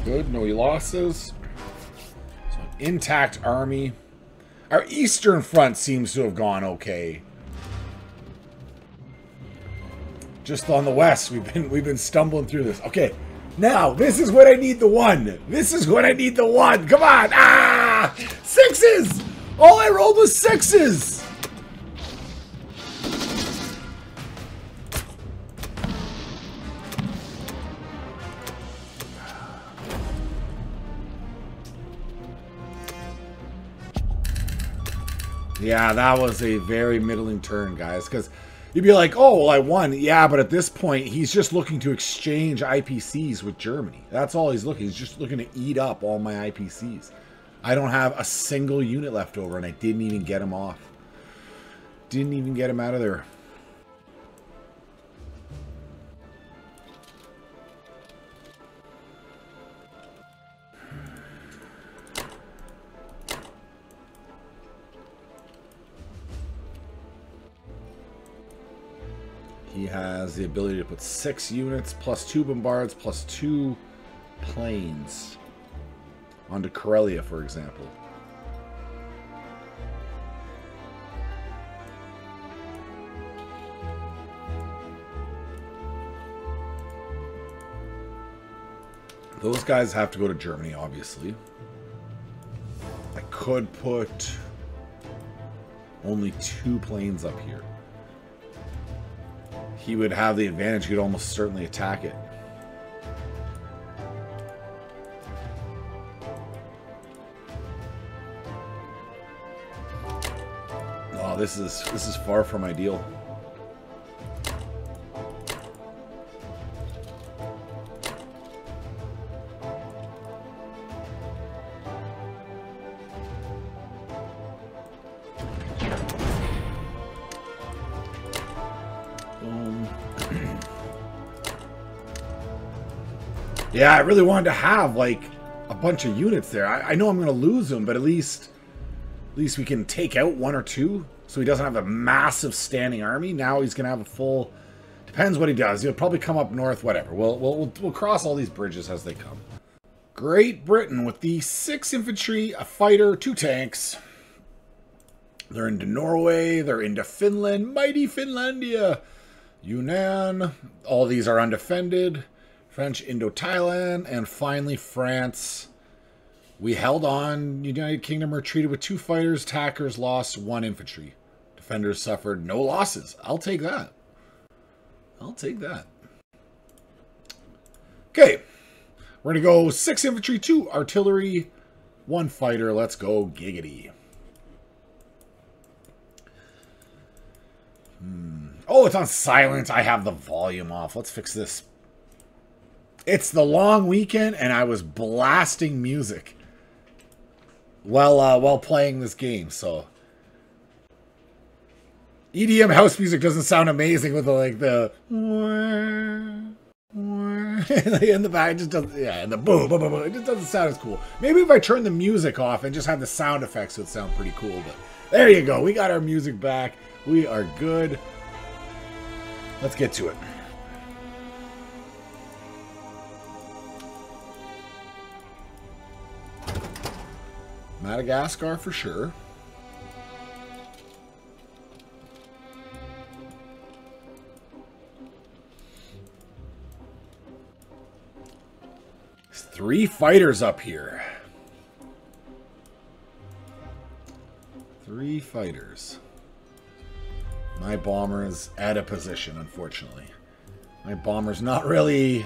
Good, no losses. So intact army. Our Eastern Front seems to have gone okay. Just on the West, we've been stumbling through this. Okay, now this is what I need the 1. This is what I need the 1. Come on! Ah! 6s! All I rolled was 6s! Yeah, that was a very middling turn, guys, because you'd be like, oh, well, I won. Yeah, but at this point, he's just looking to exchange IPCs with Germany. That's all he's looking. He's just looking to eat up all my IPCs. I don't have a single unit left over, and I didn't even get him off. Didn't even get him out of there. He has the ability to put 6 units, plus 2 bombards, plus 2 planes onto Karelia, for example. Those guys have to go to Germany, obviously. I could put only 2 planes up here. He would have the advantage. He could almost certainly attack it. this is far from ideal. Yeah, I really wanted to have like a bunch of units there. I know I'm going to lose them, but at least we can take out one or two, so he doesn't have a massive standing army. Now he's going to have a full. Depends what he does. He'll probably come up north. Whatever. We'll cross all these bridges as they come. Great Britain with the 6 infantry, a fighter, 2 tanks. They're into Norway. They're into Finland. Mighty Finlandia. Yunnan. All these are undefended. French Indo-Thailand, and finally France. We held on. United Kingdom retreated with 2 fighters. Attackers lost 1 infantry. Defenders suffered no losses. I'll take that. I'll take that. Okay. We're going to go 6 infantry, 2 artillery, 1 fighter. Let's go giggity. Oh, it's on silent. I have the volume off. Let's fix this. It's the long weekend, and I was blasting music while playing this game. So EDM house music doesn't sound amazing with the in the back. It just doesn't. Yeah, and the boom, boom, boom, boom. It just doesn't sound as cool. Maybe if I turn the music off and just have the sound effects, it would sound pretty cool. But there you go. We got our music back. We are good. Let's get to it. Madagascar for sure. There's 3 fighters up here. 3 fighters. My bomber's out of position, unfortunately. My bomber's not really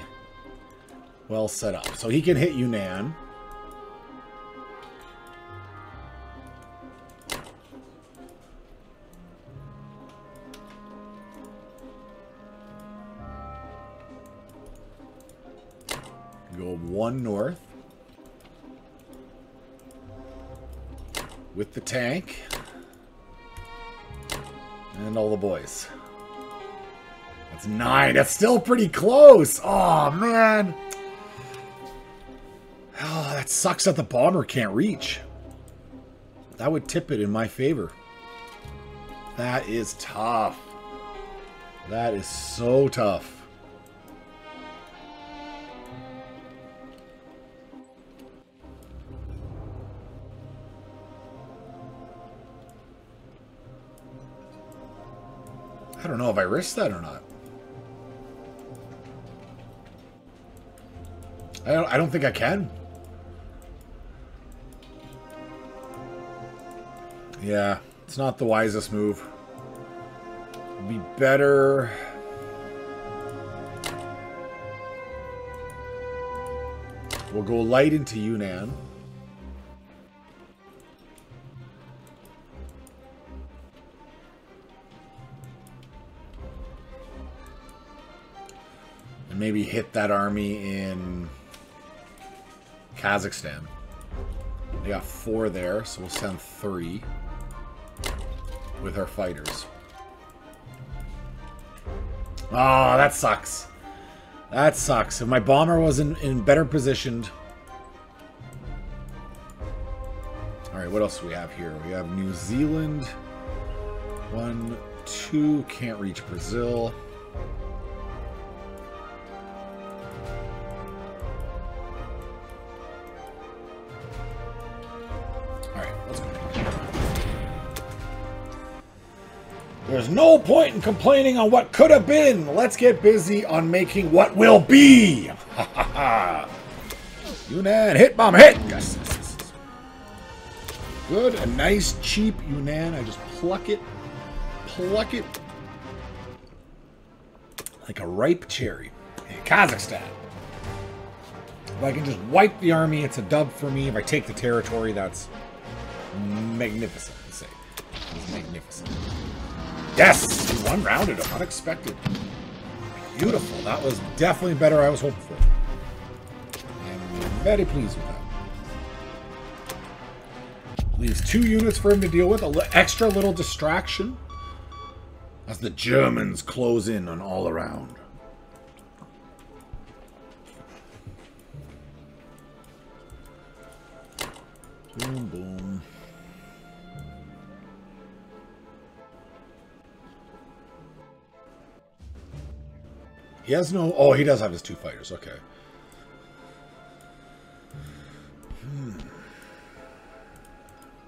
well set up. So he can hit Yunnan. Go 1 north with the tank and all the boys. That's 9. That's still pretty close. Oh, man. Oh, that sucks that the bomber can't reach. That would tip it in my favor. That is tough. That is so tough. I don't know if I risked that or not. I don't think I can. Yeah, it's not the wisest move. It'd be better. We'll go light into Yunnan. And maybe hit that army in Kazakhstan. They got 4 there, so we'll send 3 with our fighters. Oh, that sucks. That sucks. If my bomber was in better positioned. Alright, what else do we have here? We have New Zealand. 1, 2. Can't reach Brazil. There's no point in complaining on what could have been. Let's get busy on making what will be. Ha ha ha. Yunnan, hit bomb, hit. Yes, yes, yes. Good, a nice cheap Yunnan. I just pluck it like a ripe cherry. Hey, Kazakhstan. If I can just wipe the army, it's a dub for me. If I take the territory, that's magnificent to say. is magnificent. Yes! He one-rounded him. Unexpected. Beautiful. That was definitely better I was hoping for. I'm very pleased with that. Leaves 2 units for him to deal with. Extra little distraction. As the Germans close in on all around. Boom, boom. He has no... Oh, he does have his 2 fighters. Okay.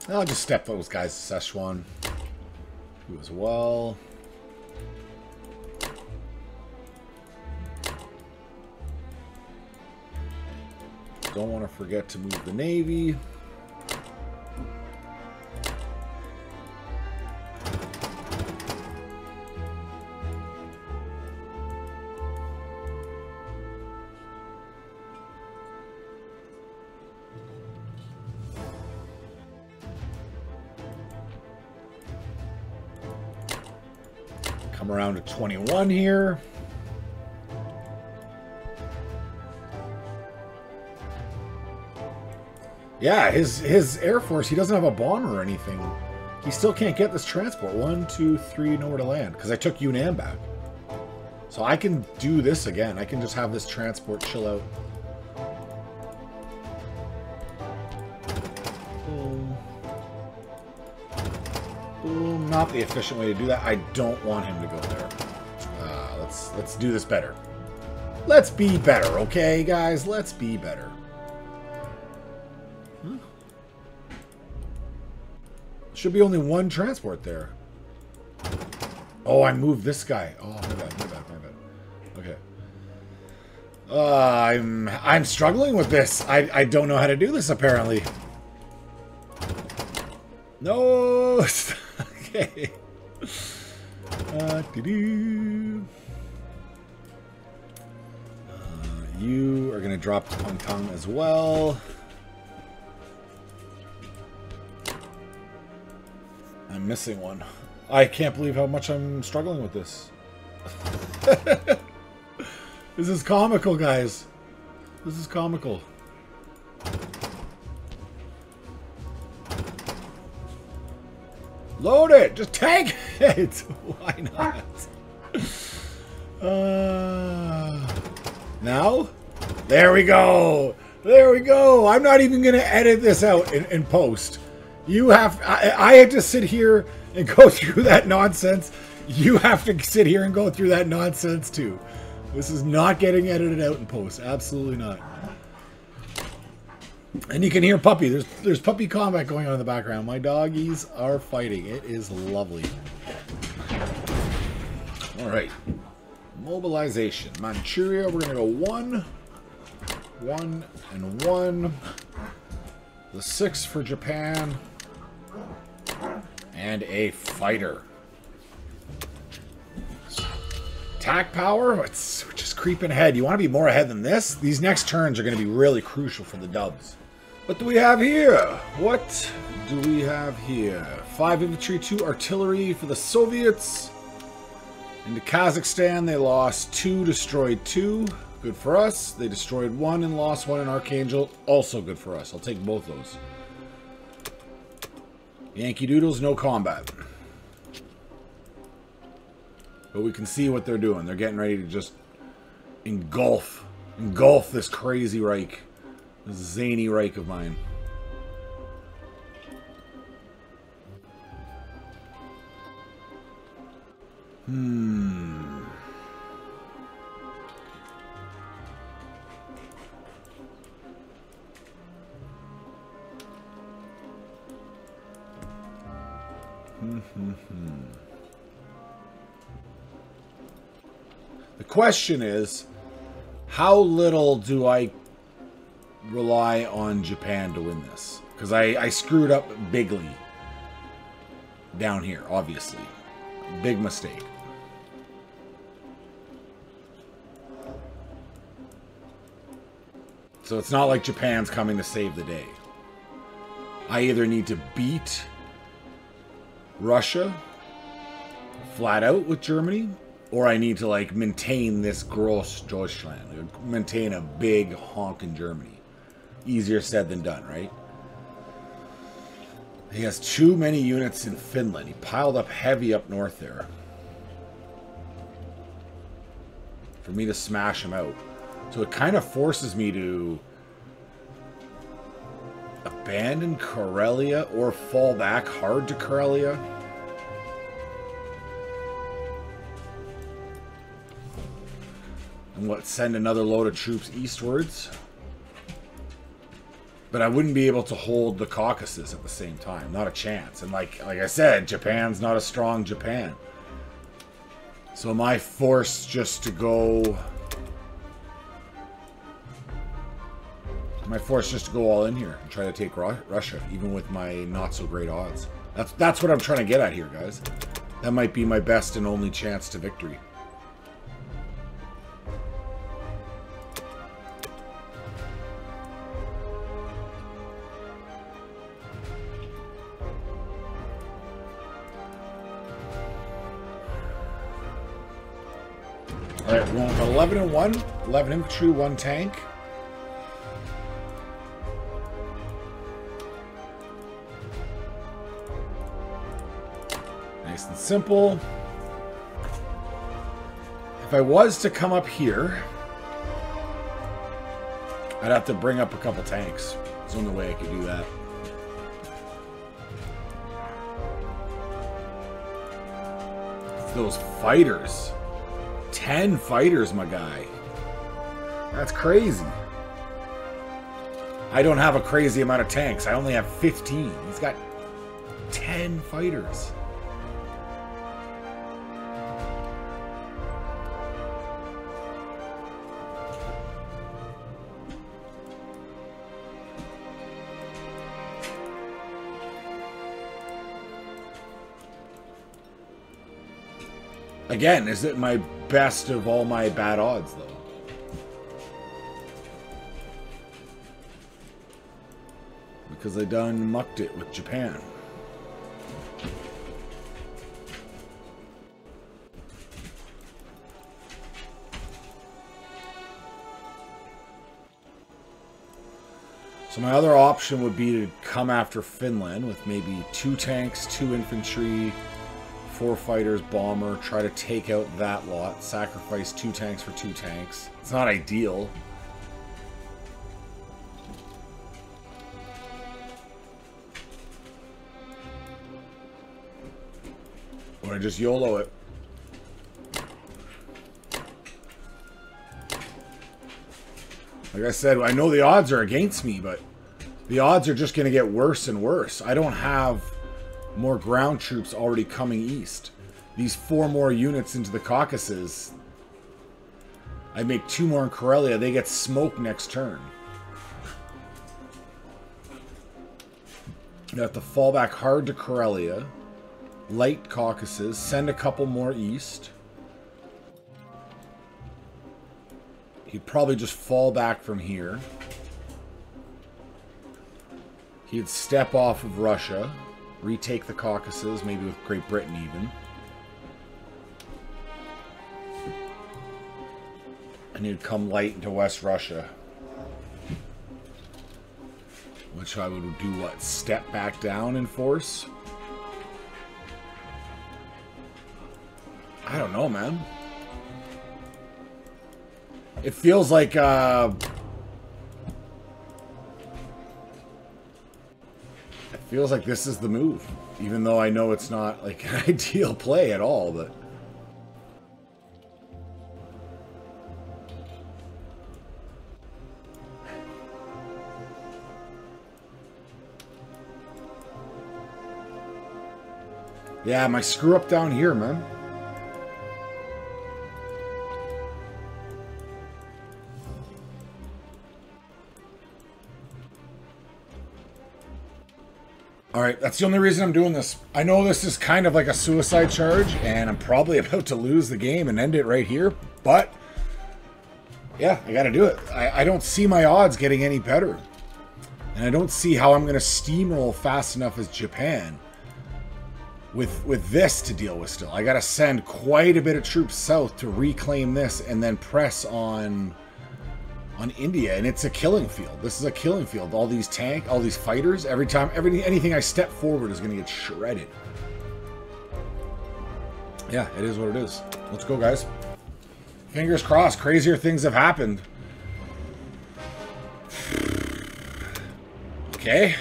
I'll just step those guys to Szechuan. You as well. Don't want to forget to move the Navy. Come around to 21 here. Yeah, his Air Force, he doesn't have a bomber or anything. He still can't get this transport. 1, 2, 3, nowhere to land. Because I took Yunnan back. So I can do this again. I can just have this transport chill out. Boom. Boom. Not the efficient way to do that. I don't want him to go there. Let's do this better. Let's be better, okay, guys? Let's be better. Should be only 1 transport there. Oh, I moved this guy. Oh, my bad, my bad, my bad. Okay. I'm struggling with this. I don't know how to do this, apparently. No! Okay. You are going to drop to Pung Tung as well. I'm missing one. I can't believe how much I'm struggling with this. This is comical, guys. This is comical. Load it! Just tank it! Why not? Now? There we go! There we go! I'm not even going to edit this out in post. You have... I have to sit here and go through that nonsense. You have to sit here and go through that nonsense too. This is not getting edited out in post. Absolutely not. And you can hear puppy. There's puppy combat going on in the background. My doggies are fighting. It is lovely. All right. Mobilization. Manchuria. We're going to go 1, 1, and 1. The 6 for Japan. And a fighter. Attack power. We're just creeping ahead. You want to be more ahead than this? These next turns are going to be really crucial for the dubs. What do we have here? What do we have here? 5 infantry, 2 artillery for the Soviets. Into Kazakhstan, they lost 2, destroyed 2. Good for us. They destroyed 1 and lost 1 in Archangel. Also good for us. I'll take both those. Yankee Doodles, no combat. But we can see what they're doing. They're getting ready to just engulf this crazy Reich. This zany Reich of mine. The question is, how little do I rely on Japan to win this? Because I screwed up bigly down here, obviously. Big mistake. So it's not like Japan's coming to save the day. I either need to beat Russia, flat out with Germany, or I need to like maintain this gross Deutschland, like, maintain a big honkin' Germany. Easier said than done, right? He has too many units in Finland. He piled up heavy up north there for me to smash him out. So it kind of forces me to abandon Karelia or fall back hard to Karelia. And what, send another load of troops eastwards? But I wouldn't be able to hold the Caucasus at the same time. Not a chance. And like I said, Japan's not a strong Japan. So am I forced just to go... Am I forced just to go all in here and try to take Russia, even with my not-so-great odds? That's what I'm trying to get at here, guys. That might be my best and only chance to victory. Alright, we're going with 11 and 1. 11 infantry, 1 tank. Nice and simple. If I was to come up here, I'd have to bring up a couple tanks. There's the only way I could do that. It's those fighters. 10 fighters, my guy. That's crazy. I don't have a crazy amount of tanks. I only have 15. He's got 10 fighters. Again, is it my best of all my bad odds, though? Because I done mucked it with Japan. So my other option would be to come after Finland with maybe 2 tanks, 2 infantry, 4 fighters, bomber, try to take out that lot, sacrifice 2 tanks for 2 tanks. It's not ideal. Or I just YOLO it. Like I said, I know the odds are against me, but the odds are just going to get worse and worse. I don't have more ground troops already coming east. These 4 more units into the Caucasus, I make 2 more in Karelia, they get smoked next turn. I have to fall back hard to Karelia, light Caucasus, send a couple more east. He'd probably just fall back from here. He'd step off of Russia, retake the Caucasus, maybe with Great Britain even. And he'd come light into West Russia. Which I would do what? Step back down in force? I don't know, man. It feels like this is the move, even though I know it's not like an ideal play at all, but yeah, my screw up down here, man. Alright, that's the only reason I'm doing this. I know this is kind of like a suicide charge, and I'm probably about to lose the game and end it right here, but yeah, I gotta do it. I don't see my odds getting any better. And I don't see how I'm gonna steamroll fast enough as Japan with this to deal with still. I got to send quite a bit of troops south to reclaim this and then press on India, and it's a killing field. This is a killing field. All these all these fighters, anything I step forward is going to get shredded. Yeah, it is what it is. Let's go, guys. Fingers crossed. Crazier things have happened. Okay.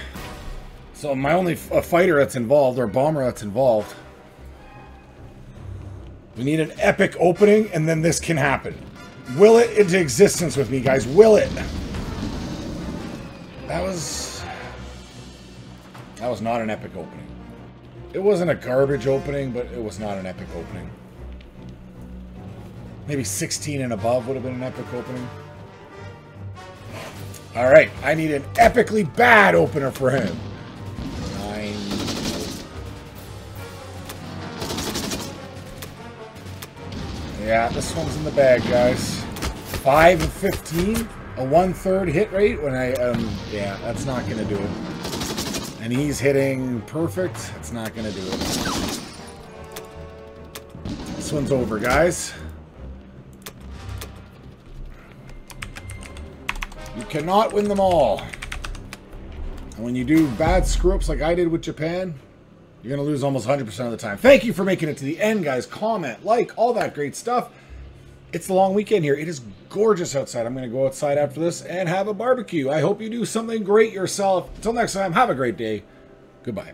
So my only fighter that's involved, or bomber that's involved. We need an epic opening, and then this can happen. Will it into existence with me, guys. Will it? That was not an epic opening. It wasn't a garbage opening, but it was not an epic opening. Maybe 16 and above would have been an epic opening. All right, I need an epically bad opener for him. 9. Yeah, this one's in the bag, guys. 5 of 15, a 1/3 hit rate when I, yeah, that's not going to do it. And he's hitting perfect. That's not going to do it. This one's over, guys. You cannot win them all. And when you do bad screw-ups like I did with Japan, you're going to lose almost 100% of the time. Thank you for making it to the end, guys. Comment, like, all that great stuff. It's the long weekend here. It is gorgeous outside. I'm going to go outside after this and have a barbecue. I hope you do something great yourself. Until next time, have a great day. Goodbye.